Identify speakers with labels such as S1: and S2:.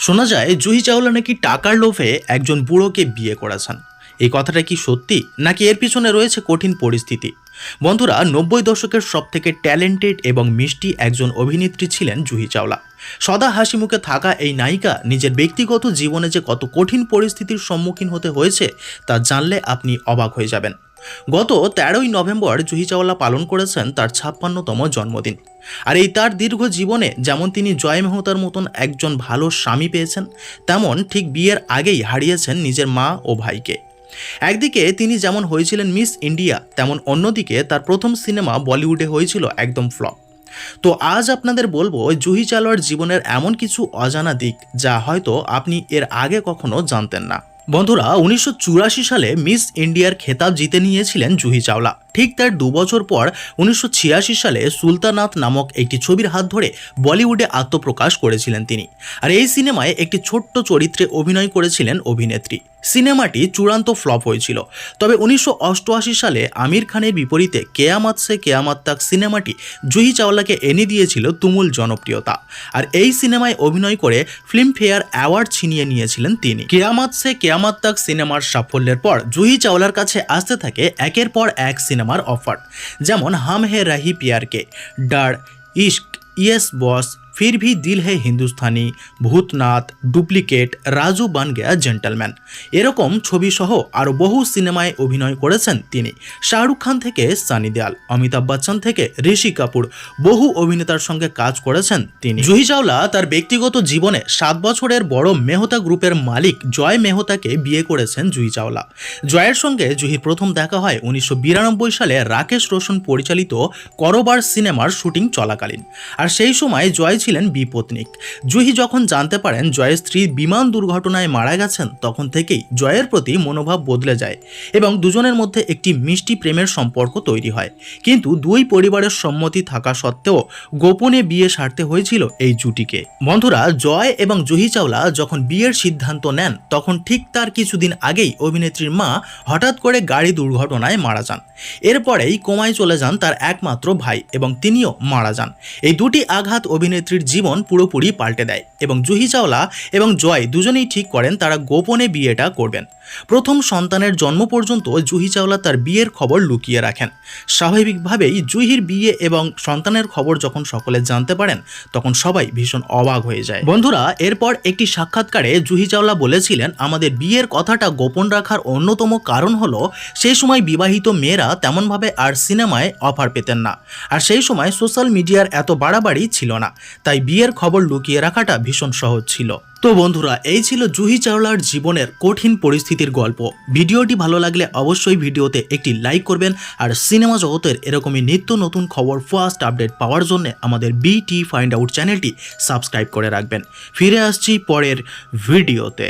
S1: শোনা যায় জুহি চাওলা নাকি টাকার লোভে একজন বুড়োকে বিয়ে করেছেন। এই কথাটা কি সত্যি নাকি এর পিছনে রয়েছে কঠিন পরিস্থিতি? বন্ধুরা, 90 দশকের সব থেকে ট্যালেন্টেড এবং মিষ্টি একজন অভিনেত্রী ছিলেন জুহি চাওলা। সদা হাসি মুখে থাকা এই নায়িকা নিজের ব্যক্তিগত জীবনে যে কত কঠিন পরিস্থিতির সম্মুখীন হতে হয়েছে তা জানলে আপনি অবাক হয়ে যাবেন। গত 13ই নভেম্বর জুহি চাওলা পালন করেছেন তার 56তম জন্মদিন। আর এই তার দীর্ঘ জীবনে যেমন তিনি জয় মেহতার মতন একজন ভালো স্বামী পেয়েছেন, তেমন ঠিক বিয়ের আগেই হারিয়েছেন নিজের মা ও ভাইকে। একদিকে তিনি যেমন হয়েছিলেন মিস ইন্ডিয়া, তেমন অন্যদিকে তার প্রথম সিনেমা বলিউডে হয়েছিল একদম ফ্লপ। তো আজ আপনাদের বলবো জুহি চাওলার জীবনের এমন কিছু অজানা দিক যা হয়তো আপনি এর আগে কখনো জানতেন না। বন্ধুরা, 1984 সালে মিস ইন্ডিয়ার খেতাব জিতে নিয়েছিলেন জুহি চাওলা। ঠিক তার 2 বছর পর 1986 সালে সুলতানাত নামক একটি ছবির হাত ধরে বলিউডে আত্মপ্রকাশ করেছিলেন তিনি। আর এই সিনেমায় একটি ছোট্ট চরিত্রে অভিনয় করেছিলেন অভিনেত্রী। সিনেমাটি চূড়ান্ত ফ্লপ হয়েছিল। তবে 1988 সালে আমির খানের বিপরীতে কেয়ামত সে কেয়ামত তাক সিনেমাটি জুহি চাওলাকে এনে দিয়েছিল তুমুল জনপ্রিয়তা। আর এই সিনেমায় অভিনয় করে ফিল্মফেয়ার অ্যাওয়ার্ড ছিনিয়ে নিয়েছিলেন তিনি। কেয়ামত সে কেয়ামত তাক সিনেমার সাফল্যের পর জুহি চাওলার কাছে আসতে থাকে একের পর এক সিনেমার অফার, যেমন হাম হে রাহি প্যার কে, ডার, ইশক, ইয়েস বস, ফির ভি দিল হে হিন্দুস্তানি, ভূতনাথ, ডুপ্লিকেট, রাজু বান গয়া জেন্টলম্যান এরকম ছবি সহ আরও বহু সিনেমায় অভিনয় করেছেন তিনি। শাহরুখ খান থেকে সানি দেওয়াল, অমিতাভ বচ্চন থেকে ঋষি কাপুর, বহু অভিনেতার সঙ্গে কাজ করেছেন তিনি। জুহি চাওলা তার ব্যক্তিগত জীবনে 7 বছরের বড় মেহতা গ্রুপের মালিক জয় মেহতাকে বিয়ে করেছেন জুহি চাওলা। জয়ের সঙ্গে জুহির প্রথম দেখা হয় 1992 সালে রাকেশ রোশন পরিচালিত করবার সিনেমার শুটিং চলাকালীন। আর সেই সময় জয় ছিলেন বিপত্নিক। জুহি যখন জানতে পারেন জয়ের স্ত্রী বিমান দুর্ঘটনায় মারা গেছেন, তখন থেকেই জয়ের প্রতি মনোভাব বদলে যায় এবং দুজনের মধ্যে একটি মিষ্টি প্রেমের সম্পর্ক তৈরি হয়। কিন্তু দুই পরিবারের সম্মতি থাকা সত্ত্বেও গোপনে বিয়ে সারতে হয়েছিল এই জুটিকে। বন্ধুরা, জয় এবং জুহি চাওলা যখন বিয়ের সিদ্ধান্ত নেন, তখন ঠিক তার কিছুদিন আগেই অভিনেত্রীর মা হঠাৎ করে গাড়ি দুর্ঘটনায় মারা যান। এরপরেই কোমায় চলে যান তার একমাত্র ভাই এবং তিনিও মারা যান। এই দুটি আঘাত অভিনেত্রীর জীবন পুরোপুরি পাল্টে দেয় এবং জুহি চাওলা এবং জয় দুজনেই ঠিক করেন তারা গোপনে বিয়েটা করবেন। প্রথম সন্তানের জন্ম পর্যন্ত জুহি চাওলা তার বিয়ের খবর লুকিয়ে রাখেন। স্বাভাবিকভাবেই জুহির বিয়ে এবং সন্তানের খবর যখন সকলে জানতে পারেন, তখন সবাই ভীষণ অবাক হয়ে যায়। বন্ধুরা, এরপর একটি সাক্ষাৎকারে জুহি চাওলা বলেছিলেন, আমাদের বিয়ের কথাটা গোপন রাখার অন্যতম কারণ হলো সেই সময় বিবাহিত মেয়েরা তেমনভাবে আর সিনেমায় অফার পেতেন না, আর সেই সময় সোশ্যাল মিডিয়ার এত বাড়াবাড়ি ছিল না, তাই বিয়ের খবর লুকিয়ে রাখাটা ভীষণ সহজ ছিল। তো বন্ধুরা, এই ছিল জুহি চাওলার জীবনের কঠিন পরিস্থিতির গল্প। ভিডিওটি ভালো লাগলে অবশ্যই ভিডিওতে একটি লাইক করবেন, আর সিনেমা জগতের এরকমই নিত্য নতুন খবর ফার্স্ট আপডেট পাওয়ার জন্য আমাদের বিটি ফাইন্ড আউট চ্যানেলটি সাবস্ক্রাইব করে রাখবেন। ফিরে আসছি পরের ভিডিওতে।